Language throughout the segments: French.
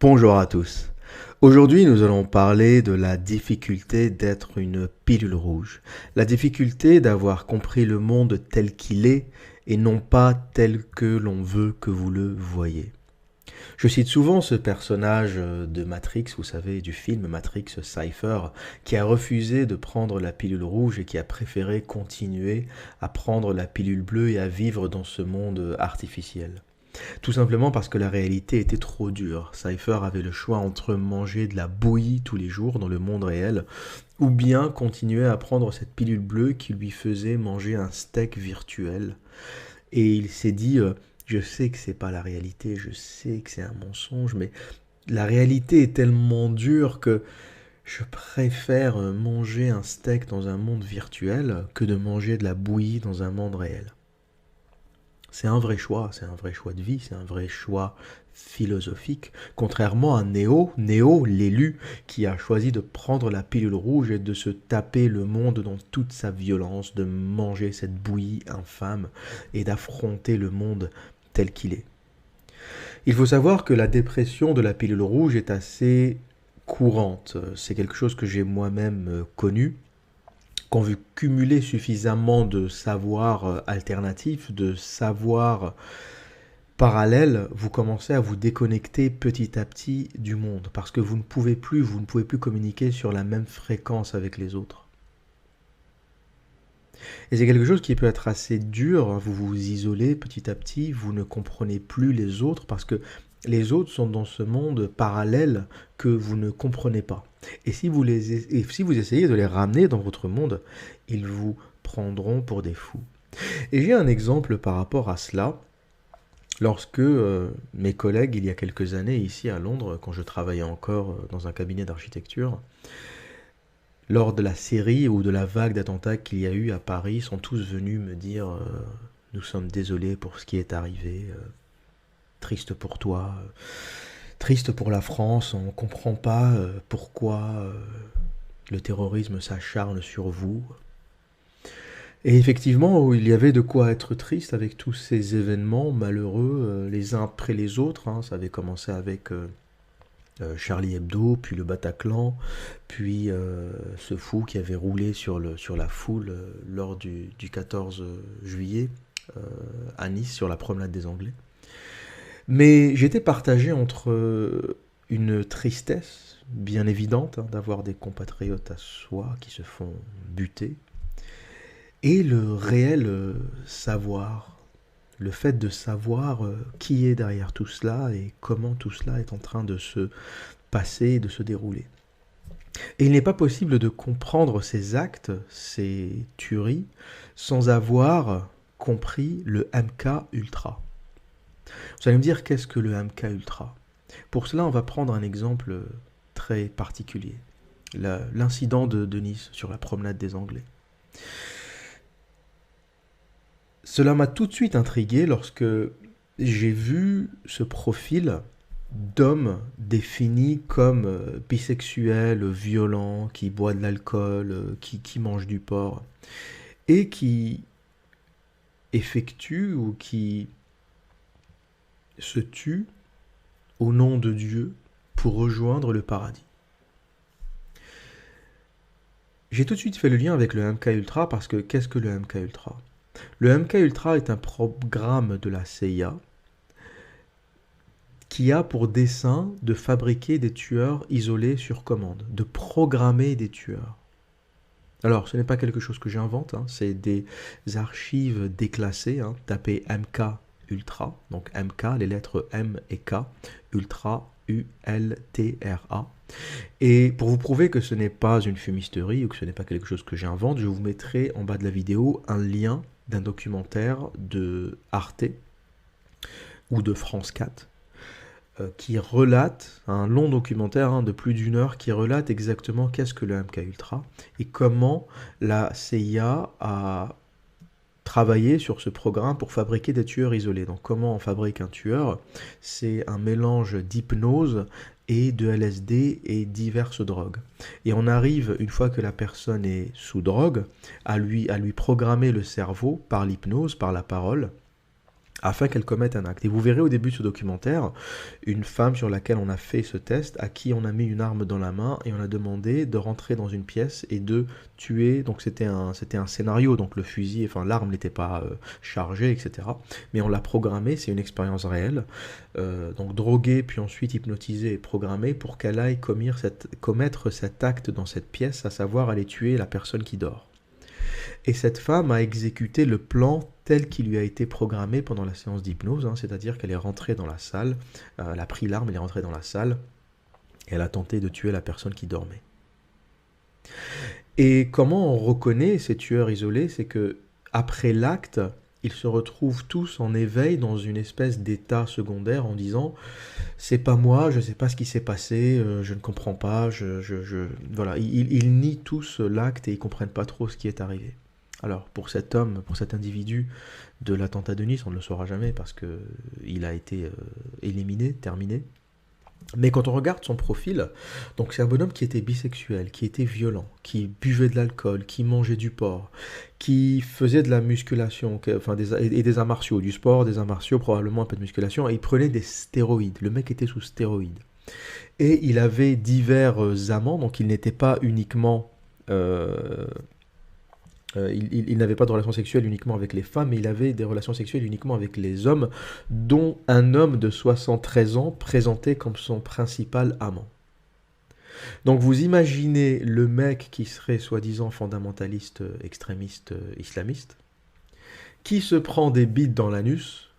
Bonjour à tous. Aujourd'hui, nous allons parler de la difficulté d'être une pilule rouge. La difficulté d'avoir compris le monde tel qu'il est et non pas tel que l'on veut que vous le voyez. Je cite souvent ce personnage de Matrix, vous savez, du film Matrix Cypher, qui a refusé de prendre la pilule rouge et qui a préféré continuer à prendre la pilule bleue et à vivre dans ce monde artificiel. Tout simplement parce que la réalité était trop dure. Cypher avait le choix entre manger de la bouillie tous les jours dans le monde réel, ou bien continuer à prendre cette pilule bleue qui lui faisait manger un steak virtuel. Et il s'est dit, je sais que c'est pas la réalité, je sais que c'est un mensonge, mais la réalité est tellement dure que je préfère manger un steak dans un monde virtuel que de manger de la bouillie dans un monde réel. C'est un vrai choix de vie, c'est un vrai choix philosophique. Contrairement à Néo l'élu, qui a choisi de prendre la pilule rouge et de se taper le monde dans toute sa violence, de manger cette bouillie infâme et d'affronter le monde tel qu'il est. Il faut savoir que la dépression de la pilule rouge est assez courante. C'est quelque chose que j'ai moi-même connu. Quand vous cumulez suffisamment de savoir alternatifs, de savoir parallèles, vous commencez à vous déconnecter petit à petit du monde parce que vous ne pouvez plus communiquer sur la même fréquence avec les autres. Et c'est quelque chose qui peut être assez dur, hein. Vous vous isolez petit à petit, vous ne comprenez plus les autres parce que les autres sont dans ce monde parallèle que vous ne comprenez pas. Et si vous essayez de les ramener dans votre monde, ils vous prendront pour des fous. Et j'ai un exemple par rapport à cela. Lorsque mes collègues, il y a quelques années, ici à Londres, quand je travaillais encore dans un cabinet d'architecture, lors de la série ou de la vague d'attentats qu'il y a eu à Paris, sont tous venus me dire nous sommes désolés pour ce qui est arrivé, triste pour toi, triste pour la France, on ne comprend pas pourquoi le terrorisme s'acharne sur vous. Et effectivement, il y avait de quoi être triste avec tous ces événements malheureux, les uns après les autres, hein. Ça avait commencé avec Charlie Hebdo, puis le Bataclan, puis ce fou qui avait roulé sur la foule lors du 14 juillet à Nice, sur la promenade des Anglais. Mais j'étais partagé entre une tristesse bien évidente hein, d'avoir des compatriotes à soi qui se font buter, et le réel savoir, le fait de savoir qui est derrière tout cela et comment tout cela est en train de se passer et de se dérouler. Et il n'est pas possible de comprendre ces actes, ces tueries, sans avoir compris le MK Ultra. Vous allez me dire qu'est-ce que le MK Ultra? Pour cela, on va prendre un exemple très particulier. L'incident de Nice sur la promenade des Anglais. Cela m'a tout de suite intrigué lorsque j'ai vu ce profil d'homme défini comme bisexuel, violent, qui boit de l'alcool, qui mange du porc, et qui effectue ou qui se tue au nom de Dieu pour rejoindre le paradis. J'ai tout de suite fait le lien avec le MK Ultra parce que qu'est-ce que le MK Ultra? Le MK Ultra est un programme de la CIA qui a pour dessein de fabriquer des tueurs isolés sur commande, de programmer des tueurs. Alors, ce n'est pas quelque chose que j'invente, hein, c'est des archives déclassées, hein, tapez MK Ultra, donc MK, les lettres M et K, Ultra, U-L-T-R-A. Et pour vous prouver que ce n'est pas une fumisterie ou que ce n'est pas quelque chose que j'invente, je vous mettrai en bas de la vidéo un lien d'un documentaire de Arte ou de France 4 qui relate, un long documentaire hein, de plus d'une heure, qui relate exactement qu'est-ce que le MK Ultra et comment la CIA a travaillé sur ce programme pour fabriquer des tueurs isolés. Donc comment on fabrique un tueur? C'est un mélange d'hypnose et de LSD et diverses drogues. Et on arrive, une fois que la personne est sous drogue, à lui programmer le cerveau par l'hypnose, par la parole, afin qu'elle commette un acte. Et vous verrez au début de ce documentaire, une femme sur laquelle on a fait ce test, à qui on a mis une arme dans la main et on a demandé de rentrer dans une pièce et de tuer. Donc c'était un scénario, donc le fusil, enfin l'arme n'était pas chargée, etc. Mais on l'a programmée, c'est une expérience réelle. Donc droguée, puis ensuite hypnotisée et programmée pour qu'elle aille commettre cet acte dans cette pièce, à savoir aller tuer la personne qui dort. Et cette femme a exécuté le plan tel qu'il lui a été programmé pendant la séance d'hypnose, hein, c'est-à-dire qu'elle est rentrée dans la salle, elle a pris l'arme, elle est rentrée dans la salle, et elle a tenté de tuer la personne qui dormait. Et comment on reconnaît ces tueurs isolés? C'est que après l'acte, ils se retrouvent tous en éveil dans une espèce d'état secondaire en disant « c'est pas moi, je sais pas ce qui s'est passé, je ne comprends pas, Voilà, ils nient tous l'acte et ils comprennent pas trop ce qui est arrivé. Alors, pour cet homme, pour cet individu de l'attentat de Nice, on ne le saura jamais parce qu'il a été éliminé, terminé. Mais quand on regarde son profil, donc c'est un bonhomme qui était bisexuel, qui était violent, qui buvait de l'alcool, qui mangeait du porc, qui faisait de la musculation, et des arts martiaux, du sport, des arts martiaux, probablement un peu de musculation, et il prenait des stéroïdes. Le mec était sous stéroïdes. Et il avait divers amants, donc il n'était pas uniquement... il n'avait pas de relations sexuelles uniquement avec les femmes, mais il avait des relations sexuelles uniquement avec les hommes, dont un homme de 73 ans présenté comme son principal amant. Donc vous imaginez le mec qui serait soi-disant fondamentaliste, extrémiste, islamiste, qui se prend des bites dans l'anus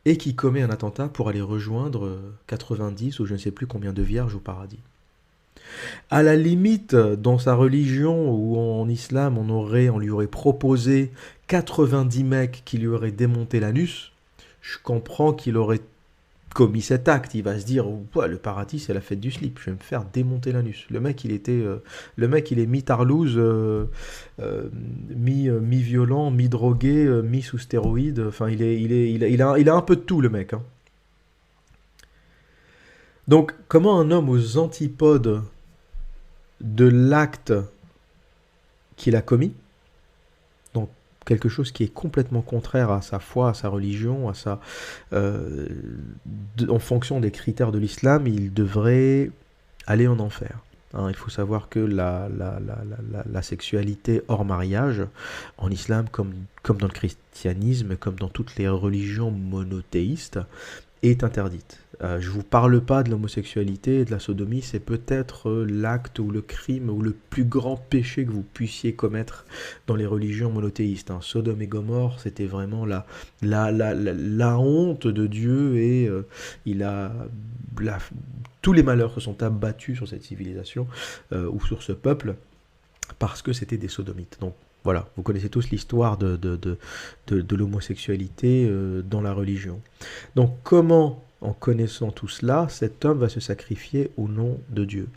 et qui commet un attentat pour aller rejoindre 90 ou je ne sais plus combien de vierges au paradis. À la limite, dans sa religion ou en islam, on lui aurait proposé 90 mecs qui lui auraient démonté l'anus. Je comprends qu'il aurait commis cet acte. Il va se dire, ouais, le paradis, c'est la fête du slip. Je vais me faire démonter l'anus. Le mec, il est mi-tarlouse, mi-violent, mi-drogué, mi-sous stéroïde. Enfin, il a un peu de tout, le mec. Hein. Donc, comment un homme aux antipodes de l'acte qu'il a commis, donc quelque chose qui est complètement contraire à sa foi, à sa religion, en fonction des critères de l'islam, il devrait aller en enfer. Hein, il faut savoir que la sexualité hors mariage, en islam comme dans le christianisme, comme dans toutes les religions monothéistes, est interdite. Je ne vous parle pas de l'homosexualité et de la sodomie, c'est peut-être l'acte ou le crime ou le plus grand péché que vous puissiez commettre dans les religions monothéistes. Hein. Sodome et Gomorrhe, c'était vraiment la honte de Dieu et tous les malheurs se sont abattus sur cette civilisation ou sur ce peuple parce que c'était des sodomites. Donc voilà, vous connaissez tous l'histoire de l'homosexualité dans la religion. Donc comment, en connaissant tout cela, cet homme va se sacrifier au nom de Dieu?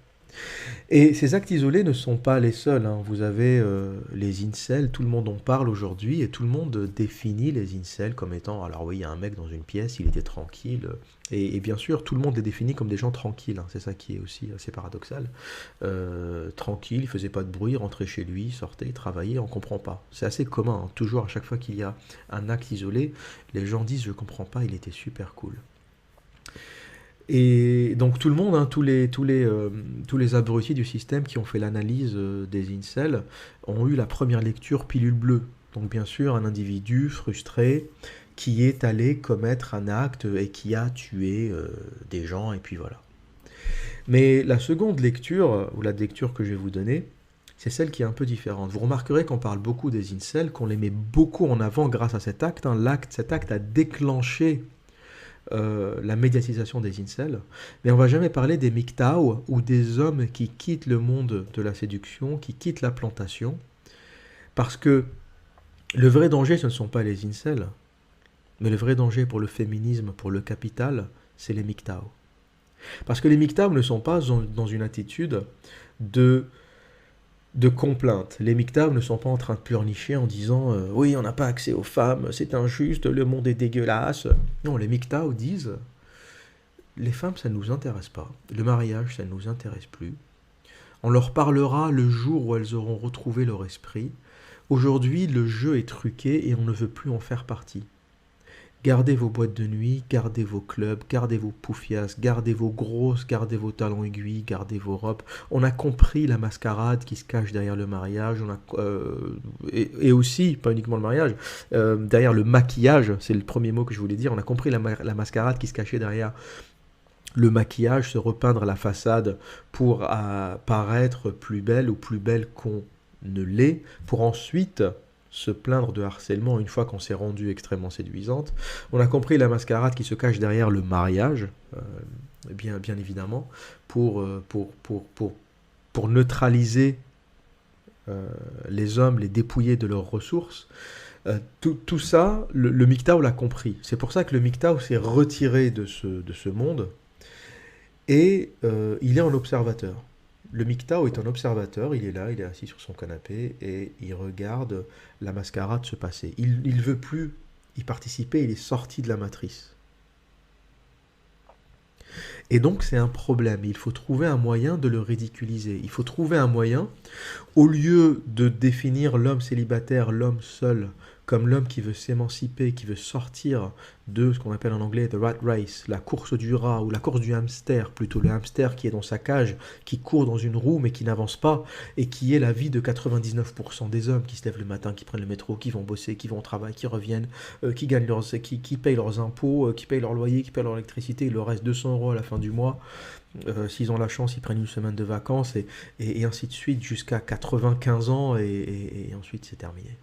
Et ces actes isolés ne sont pas les seuls. Hein. Vous avez les incels, tout le monde en parle aujourd'hui et tout le monde définit les incels comme étant, alors oui, il y a un mec dans une pièce, il était tranquille. Et bien sûr, tout le monde les définit comme des gens tranquilles. Hein. C'est ça qui est aussi assez paradoxal. Tranquille, il faisait pas de bruit, rentrait chez lui, sortait, travaillait, on comprend pas. C'est assez commun. Hein. Toujours, à chaque fois qu'il y a un acte isolé, les gens disent je comprends pas, il était super cool. Et donc tout le monde, hein, tous les abrutis du système qui ont fait l'analyse des incels ont eu la première lecture pilule bleue. Donc bien sûr un individu frustré qui est allé commettre un acte et qui a tué des gens et puis voilà. Mais la seconde lecture, ou la lecture que je vais vous donner, c'est celle qui est un peu différente. Vous remarquerez qu'on parle beaucoup des incels, qu'on les met beaucoup en avant grâce à cet acte. Hein. Cet acte a déclenché la médiatisation des incels, mais on va jamais parler des MGTOW ou des hommes qui quittent le monde de la séduction, qui quittent la plantation, parce que le vrai danger, ce ne sont pas les incels, mais le vrai danger pour le féminisme, pour le capital, c'est les MGTOW. Parce que les MGTOW ne sont pas dans une attitude de complainte. Les MGTOW ne sont pas en train de pleurnicher en disant oui, on n'a pas accès aux femmes, c'est injuste, le monde est dégueulasse. Non, les MGTOW disent les femmes, ça ne nous intéresse pas. Le mariage, ça ne nous intéresse plus. On leur parlera le jour où elles auront retrouvé leur esprit. Aujourd'hui, le jeu est truqué et on ne veut plus en faire partie. Gardez vos boîtes de nuit, gardez vos clubs, gardez vos poufias, gardez vos grosses, gardez vos talons aiguilles, gardez vos robes. On a compris la mascarade qui se cache derrière le mariage, et aussi, pas uniquement le mariage, derrière le maquillage, c'est le premier mot que je voulais dire, on a compris la mascarade qui se cachait derrière le maquillage, se repeindre la façade pour paraître plus belle ou plus belle qu'on ne l'est, pour ensuite se plaindre de harcèlement une fois qu'on s'est rendu extrêmement séduisante. On a compris la mascarade qui se cache derrière le mariage, bien évidemment, pour neutraliser les hommes, les dépouiller de leurs ressources. Tout ça, le MGTOW l'a compris. C'est pour ça que le MGTOW s'est retiré de ce monde et il est en observateur. Le MGTOW est un observateur, il est là, il est assis sur son canapé et il regarde la mascarade se passer. Il ne veut plus y participer, il est sorti de la matrice. Et donc c'est un problème, il faut trouver un moyen de le ridiculiser. Il faut trouver un moyen, au lieu de définir l'homme célibataire, l'homme seul, comme l'homme qui veut s'émanciper, qui veut sortir de ce qu'on appelle en anglais the rat race, la course du rat ou la course du hamster, plutôt le hamster qui est dans sa cage, qui court dans une roue mais qui n'avance pas, et qui est la vie de 99% des hommes qui se lèvent le matin, qui prennent le métro, qui vont bosser, qui vont au travail, qui reviennent, qui gagnent qui payent leurs impôts, qui payent leur loyer, qui payent leur électricité, il leur reste 200 € à la fin du mois. S'ils ont la chance, ils prennent une semaine de vacances et ainsi de suite jusqu'à 95 ans et ensuite c'est terminé.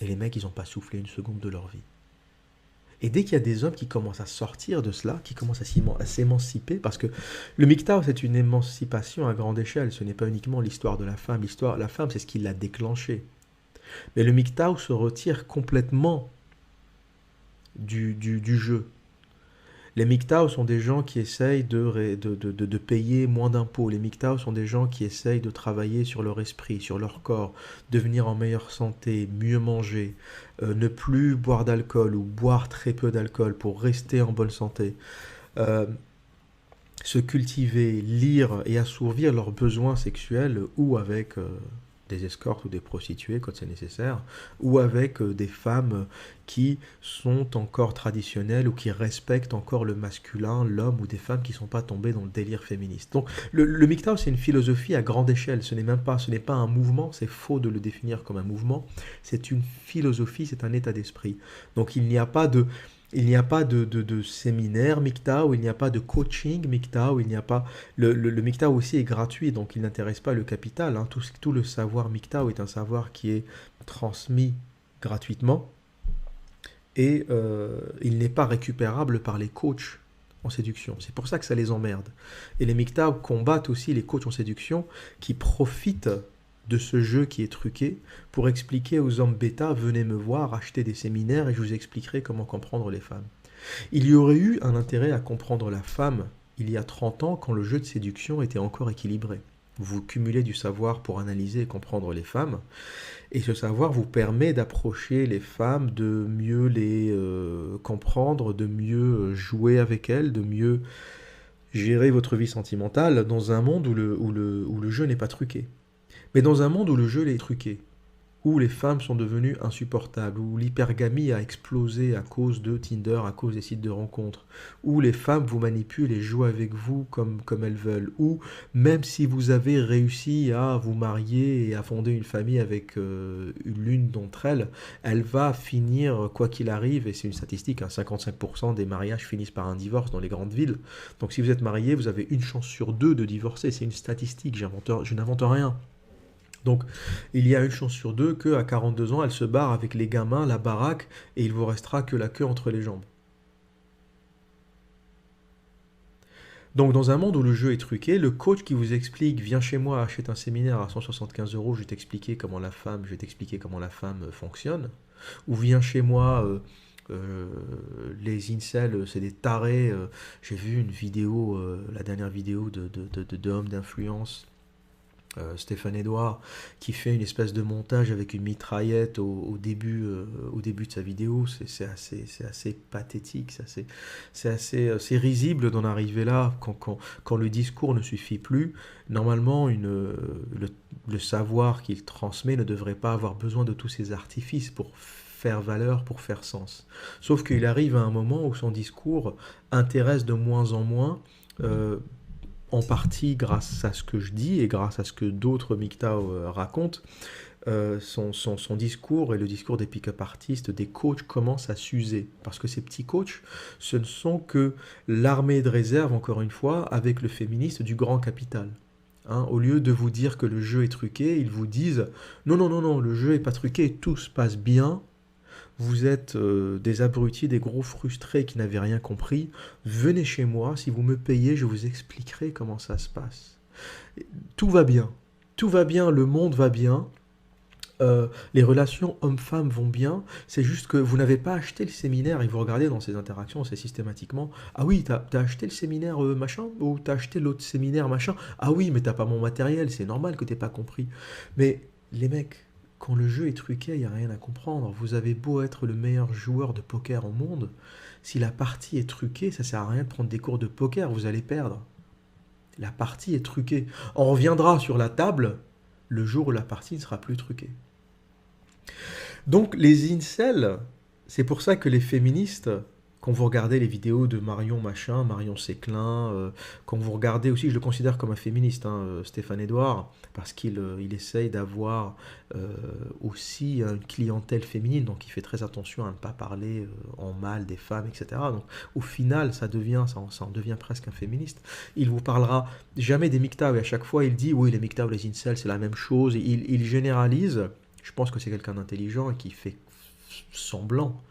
Et les mecs, ils n'ont pas soufflé une seconde de leur vie. Et dès qu'il y a des hommes qui commencent à sortir de cela, qui commencent à s'émanciper, parce que le MGTOW, c'est une émancipation à grande échelle, ce n'est pas uniquement l'histoire de la femme. La femme, c'est ce qui l'a déclenché. Mais le MGTOW se retire complètement du jeu. Les MGTOW sont des gens qui essayent de payer moins d'impôts. Les MGTOW sont des gens qui essayent de travailler sur leur esprit, sur leur corps, devenir en meilleure santé, mieux manger, ne plus boire d'alcool ou boire très peu d'alcool pour rester en bonne santé, se cultiver, lire et assouvir leurs besoins sexuels ou avec des escortes ou des prostituées quand c'est nécessaire, ou avec des femmes qui sont encore traditionnelles ou qui respectent encore le masculin, l'homme, ou des femmes qui ne sont pas tombées dans le délire féministe. Donc le MGTOW, c'est une philosophie à grande échelle, ce n'est pas un mouvement, c'est faux de le définir comme un mouvement, c'est une philosophie, c'est un état d'esprit. Donc il n'y a pas de séminaire MGTOW, il n'y a pas de coaching MGTOW, il n'y a pas... Le MGTOW aussi est gratuit, donc il n'intéresse pas le capital. Hein. Tout le savoir MGTOW est un savoir qui est transmis gratuitement et il n'est pas récupérable par les coachs en séduction. C'est pour ça que ça les emmerde. Et les MGTOW combattent aussi les coachs en séduction qui profitent de ce jeu qui est truqué pour expliquer aux hommes bêta, venez me voir, achetez des séminaires et je vous expliquerai comment comprendre les femmes. Il y aurait eu un intérêt à comprendre la femme il y a 30 ans quand le jeu de séduction était encore équilibré. Vous cumulez du savoir pour analyser et comprendre les femmes et ce savoir vous permet d'approcher les femmes, de mieux les comprendre, de mieux jouer avec elles, de mieux gérer votre vie sentimentale dans un monde où le jeu n'est pas truqué. Mais dans un monde où le jeu est truqué, où les femmes sont devenues insupportables, où l'hypergamie a explosé à cause de Tinder, à cause des sites de rencontres, où les femmes vous manipulent et jouent avec vous comme elles veulent, où même si vous avez réussi à vous marier et à fonder une famille avec l'une d'entre elles, elle va finir, quoi qu'il arrive, et c'est une statistique, hein, 55% des mariages finissent par un divorce dans les grandes villes. Donc si vous êtes marié, vous avez une chance sur deux de divorcer, c'est une statistique, je n'invente rien. Donc, il y a une chance sur deux qu'à 42 ans, elle se barre avec les gamins, la baraque, et il vous restera que la queue entre les jambes. Donc, dans un monde où le jeu est truqué, le coach qui vous explique, viens chez moi, achète un séminaire à 175 €, je vais t'expliquer comment la femme fonctionne, ou viens chez moi, les incels, c'est des tarés. J'ai vu une vidéo, la dernière vidéo de hommes d'influence. Stéphane Edouard qui fait une espèce de montage avec une mitraillette au début de sa vidéo, c'est assez pathétique, c'est assez risible d'en arriver là quand le discours ne suffit plus. Normalement, le savoir qu'il transmet ne devrait pas avoir besoin de tous ces artifices pour faire valeur, pour faire sens. Sauf qu'il arrive à un moment où son discours intéresse de moins en moins, en partie grâce à ce que je dis et grâce à ce que d'autres MGTOW racontent. Son discours et le discours des pick-up artistes, des coachs, commencent à s'user. Parce que ces petits coachs, ce ne sont que l'armée de réserve, encore une fois, avec le féministe du grand capital. Hein, au lieu de vous dire que le jeu est truqué, ils vous disent non, non, non, non, le jeu est pas truqué, tout se passe bien. Vous êtes des abrutis, des gros frustrés qui n'avaient rien compris. Venez chez moi, si vous me payez, je vous expliquerai comment ça se passe. Tout va bien. Tout va bien, le monde va bien. Les relations hommes-femmes vont bien, c'est juste que vous n'avez pas acheté le séminaire et vous regardez dans ces interactions, c'est systématiquement ah oui, t'as acheté le séminaire machin ou t'as acheté l'autre séminaire machin. Ah oui, mais t'as pas mon matériel, c'est normal que t'aies pas compris. Mais les mecs, quand le jeu est truqué, il n'y a rien à comprendre. Vous avez beau être le meilleur joueur de poker au monde, si la partie est truquée, ça sert à rien de prendre des cours de poker, vous allez perdre. La partie est truquée. On reviendra sur la table le jour où la partie ne sera plus truquée. Donc les incels, c'est pour ça que les féministes, quand vous regardez les vidéos de Marion Machin, Marion Séclin, quand vous regardez aussi, je le considère comme un féministe, hein, Stéphane Edouard, parce qu'il essaye d'avoir aussi une clientèle féminine, donc il fait très attention à ne pas parler en mal des femmes, etc. Donc au final, ça en devient presque un féministe. Il vous parlera jamais des MGTOW, et à chaque fois il dit, oui, les MGTOW, les incels, c'est la même chose, il généralise. Je pense que c'est quelqu'un d'intelligent et qui fait semblant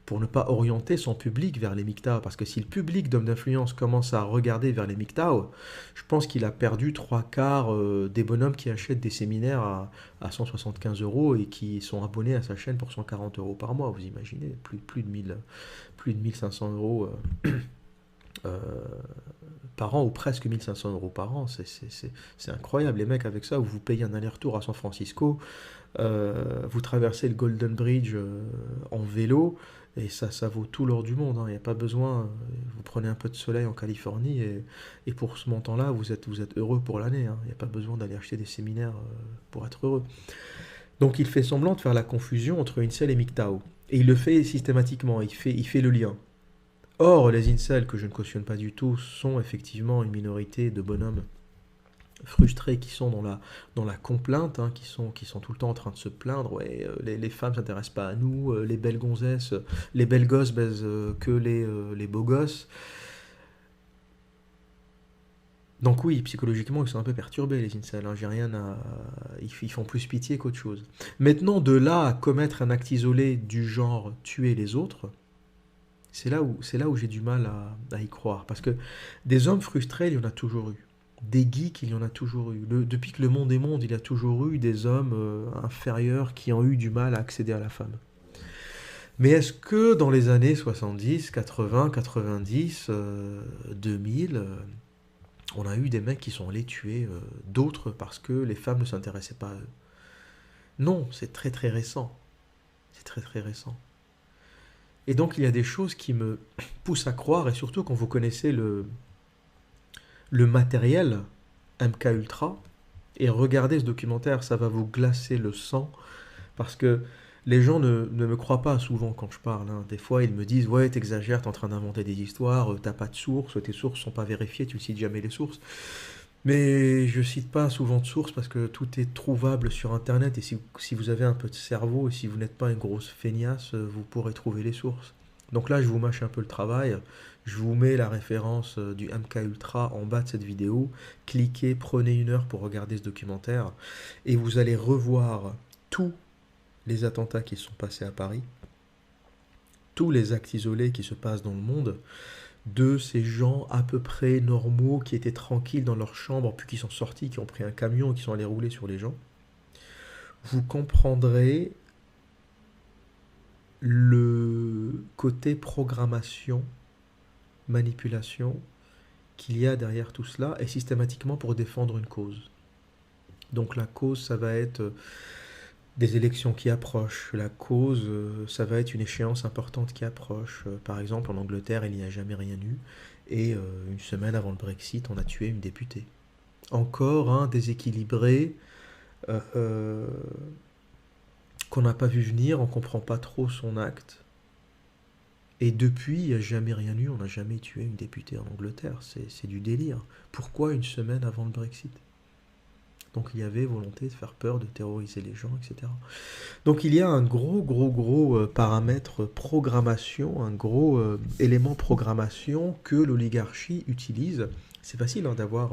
pour ne pas orienter son public vers les MGTOW. Parce que si le public d'hommes d'influence commence à regarder vers les MGTOW, je pense qu'il a perdu 3/4 des bonhommes qui achètent des séminaires à 175 € et qui sont abonnés à sa chaîne pour 140 € par mois. Vous imaginez, plus de 1500 € par an, ou presque 1500 € par an. C'est incroyable. Les mecs, avec ça, vous payez un aller-retour à San Francisco, vous traversez le Golden Bridge en vélo, et ça vaut tout l'or du monde. Il n'y a pas besoin. Vous prenez un peu de soleil en Californie, et pour ce montant-là, vous êtes heureux pour l'année. Il n'y a pas besoin d'aller acheter des séminaires pour être heureux. Donc il fait semblant de faire la confusion entre incel et MGTOW. Et il le fait systématiquement, il fait le lien. Or, les incels, que je ne cautionne pas du tout, sont effectivement une minorité de bonhommes frustrés qui sont dans la complainte, hein, qui sont tout le temps en train de se plaindre. Ouais, les femmes ne s'intéressent pas à nous, les belles gonzesses, les belles gosses baisent que les beaux gosses. Donc oui, psychologiquement, ils sont un peu perturbés, les incels. Hein, j'ai rien à... Ils font plus pitié qu'autre chose. Maintenant, de là à commettre un acte isolé du genre tuer les autres, c'est là où j'ai du mal à y croire. Parce que des hommes frustrés, il y en a toujours eu. Des geeks, il y en a toujours eu. Depuis que le monde est monde, il y a toujours eu des hommes inférieurs qui ont eu du mal à accéder à la femme. Mais est-ce que dans les années 70, 80, 90, 2000, on a eu des mecs qui sont allés tuer d'autres parce que les femmes ne s'intéressaient pas à eux? Non, c'est très très récent. C'est très très récent. Et donc il y a des choses qui me poussent à croire, et surtout quand vous connaissez le matériel MK Ultra, et regardez ce documentaire, ça va vous glacer le sang, parce que les gens ne me croient pas souvent quand je parle. Hein. Des fois, ils me disent « Ouais, t'exagères, t'es en train d'inventer des histoires, t'as pas de sources, tes sources sont pas vérifiées, tu ne cites jamais les sources. » Mais je cite pas souvent de sources parce que tout est trouvable sur Internet, et si vous avez un peu de cerveau et si vous n'êtes pas une grosse feignasse, vous pourrez trouver les sources. Donc là, je vous mâche un peu le travail. Je vous mets la référence du MK Ultra en bas de cette vidéo. Cliquez, prenez 1 heure pour regarder ce documentaire, et vous allez revoir tous les attentats qui sont passés à Paris, tous les actes isolés qui se passent dans le monde, de ces gens à peu près normaux qui étaient tranquilles dans leur chambre, puis qui sont sortis, qui ont pris un camion et qui sont allés rouler sur les gens. Vous comprendrez le côté programmation, manipulation qu'il y a derrière tout cela, et systématiquement pour défendre une cause. Donc la cause, ça va être des élections qui approchent. La cause, ça va être une échéance importante qui approche. Par exemple, en Angleterre, il n'y a jamais rien eu, et une semaine avant le Brexit, on a tué une députée. Encore un déséquilibré, qu'on n'a pas vu venir, on ne comprend pas trop son acte. Et depuis, il n'y a jamais rien eu, on n'a jamais tué une députée en Angleterre. C'est du délire. Pourquoi une semaine avant le Brexit? Donc il y avait volonté de faire peur, de terroriser les gens, etc. Donc il y a un gros paramètre programmation, un gros élément programmation que l'oligarchie utilise. C'est facile hein, d'avoir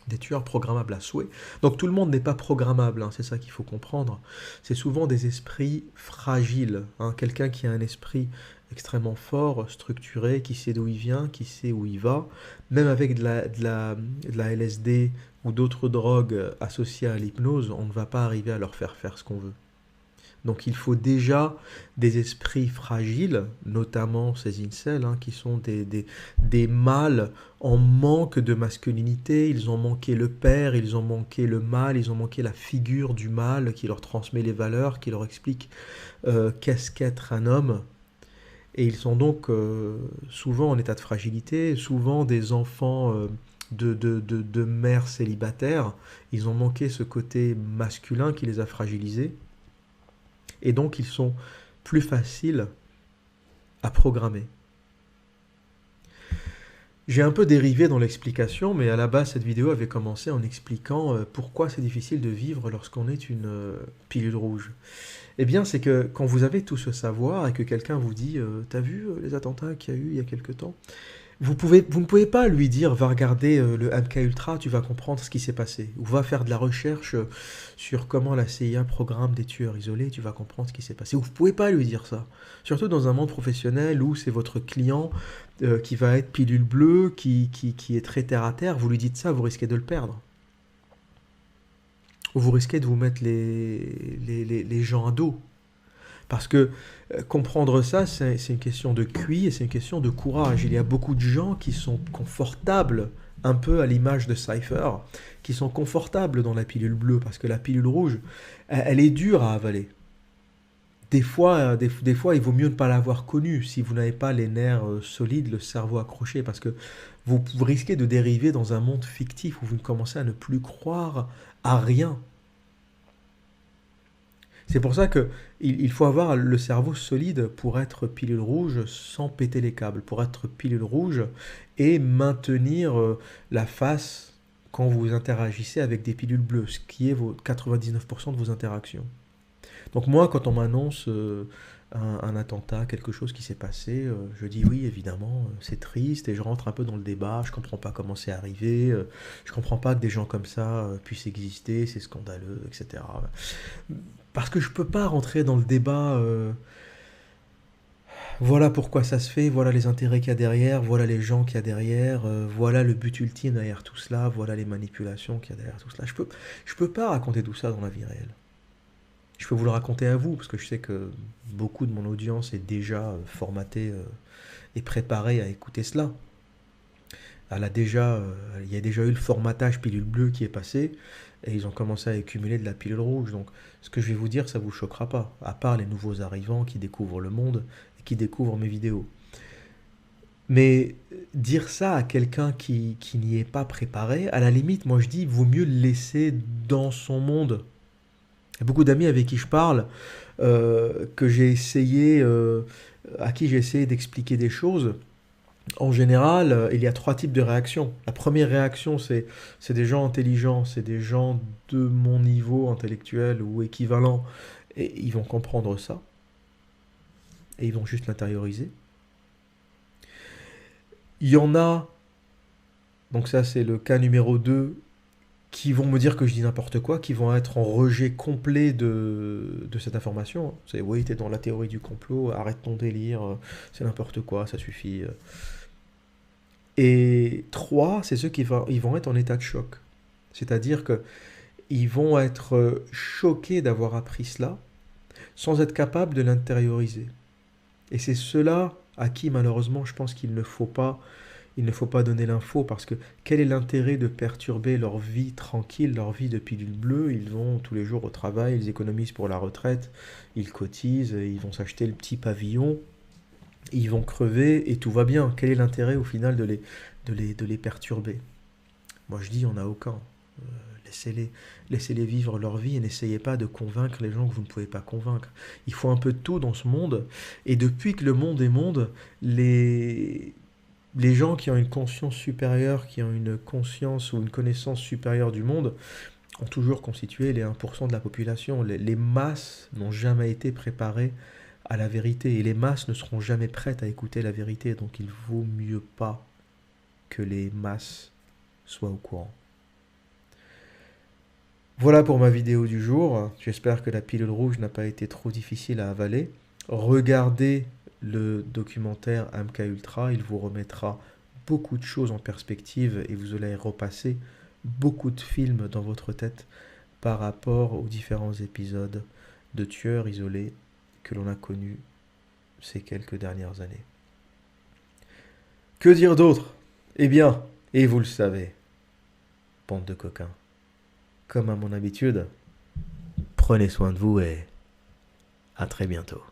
des tueurs programmables à souhait. Donc tout le monde n'est pas programmable, hein, c'est ça qu'il faut comprendre. C'est souvent des esprits fragiles. Hein, quelqu'un qui a un esprit extrêmement fort, structuré, qui sait d'où il vient, qui sait où il va, même avec de la LSD ou d'autres drogues associées à l'hypnose, on ne va pas arriver à leur faire faire ce qu'on veut. Donc il faut déjà des esprits fragiles, notamment ces incels, hein, qui sont des mâles en manque de masculinité. Ils ont manqué le père, ils ont manqué le mâle, ils ont manqué la figure du mâle qui leur transmet les valeurs, qui leur explique qu'est-ce qu'être un homme. Et ils sont donc souvent en état de fragilité, souvent des enfants de mères célibataires. Ils ont manqué ce côté masculin qui les a fragilisés. Et donc ils sont plus faciles à programmer. J'ai un peu dérivé dans l'explication, mais à la base cette vidéo avait commencé en expliquant pourquoi c'est difficile de vivre lorsqu'on est une pilule rouge. Eh bien c'est que quand vous avez tout ce savoir et que quelqu'un vous dit « T'as vu les attentats qu'il y a eu il y a quelque temps ?» vous ne pouvez pas lui dire va regarder le MK Ultra, tu vas comprendre ce qui s'est passé. Ou va faire de la recherche sur comment la CIA programme des tueurs isolés, tu vas comprendre ce qui s'est passé. Vous ne pouvez pas lui dire ça. Surtout dans un monde professionnel où c'est votre client qui va être pilule bleue, qui est très terre à terre. Vous lui dites ça, vous risquez de le perdre. Ou vous risquez de vous mettre les gens à dos. Parce que comprendre ça, c'est une question de QI et c'est une question de courage. Il y a beaucoup de gens qui sont confortables, un peu à l'image de Cypher, qui sont confortables dans la pilule bleue, parce que la pilule rouge, elle est dure à avaler. Des fois, il vaut mieux ne pas l'avoir connue si vous n'avez pas les nerfs solides, le cerveau accroché, parce que vous risquez de dériver dans un monde fictif où vous commencez à ne plus croire à rien. C'est pour ça qu'il faut avoir le cerveau solide pour être pilule rouge sans péter les câbles, pour être pilule rouge et maintenir la face quand vous interagissez avec des pilules bleues, ce qui est 99% de vos interactions. Donc moi, quand on m'annonce un attentat, quelque chose qui s'est passé, je dis oui, évidemment, c'est triste, et je rentre un peu dans le débat, je comprends pas comment c'est arrivé, je comprends pas que des gens comme ça puissent exister, c'est scandaleux, etc. Parce que je peux pas rentrer dans le débat, voilà pourquoi ça se fait, voilà les intérêts qu'il y a derrière, voilà les gens qu'il y a derrière, voilà le but ultime derrière tout cela, voilà les manipulations qu'il y a derrière tout cela. Je peux pas raconter tout ça dans la vie réelle. Je peux vous le raconter à vous, parce que je sais que beaucoup de mon audience est déjà formatée et préparée à écouter cela. Il y a déjà eu le formatage pilule bleue qui est passé, et ils ont commencé à accumuler de la pilule rouge. Donc ce que je vais vous dire, ça ne vous choquera pas, à part les nouveaux arrivants qui découvrent le monde et qui découvrent mes vidéos. Mais dire ça à quelqu'un qui n'y est pas préparé, à la limite, moi je dis, il vaut mieux le laisser dans son monde. Il y a beaucoup d'amis avec qui je parle, que j'ai essayé, à qui j'ai essayé d'expliquer des choses. En général, il y a 3 types de réactions. La première réaction, c'est des gens intelligents, c'est des gens de mon niveau intellectuel ou équivalent, et ils vont comprendre ça, et ils vont juste l'intérioriser. Il y en a, donc ça c'est le cas numéro 2, qui vont me dire que je dis n'importe quoi, qui vont être en rejet complet de cette information. C'est oui, t'es dans la théorie du complot, arrête ton délire, c'est n'importe quoi, ça suffit. Et 3, c'est ceux ils vont être en état de choc. C'est-à-dire qu'ils vont être choqués d'avoir appris cela, sans être capables de l'intérioriser. Et c'est ceux-là à qui, malheureusement, je pense qu'il ne faut pas donner l'info, parce que quel est l'intérêt de perturber leur vie tranquille, leur vie de pilule bleue? Ils vont tous les jours au travail, ils économisent pour la retraite, ils cotisent, ils vont s'acheter le petit pavillon, ils vont crever et tout va bien. Quel est l'intérêt au final de les perturber? Moi je dis, il n'y en a aucun. Laissez-les vivre leur vie et n'essayez pas de convaincre les gens que vous ne pouvez pas convaincre. Il faut un peu de tout dans ce monde. Et depuis que le monde est monde, les gens qui ont une conscience supérieure, qui ont une conscience ou une connaissance supérieure du monde, ont toujours constitué les 1% de la population. Les masses n'ont jamais été préparées à la vérité et les masses ne seront jamais prêtes à écouter la vérité. Donc il vaut mieux pas que les masses soient au courant. Voilà pour ma vidéo du jour. J'espère que la pilule rouge n'a pas été trop difficile à avaler. Regardez le documentaire MK Ultra, il vous remettra beaucoup de choses en perspective et vous allez repasser beaucoup de films dans votre tête par rapport aux différents épisodes de tueurs isolés que l'on a connus ces quelques dernières années. Que dire d'autre? Eh bien, et vous le savez, bande de coquins. Comme à mon habitude, prenez soin de vous et à très bientôt.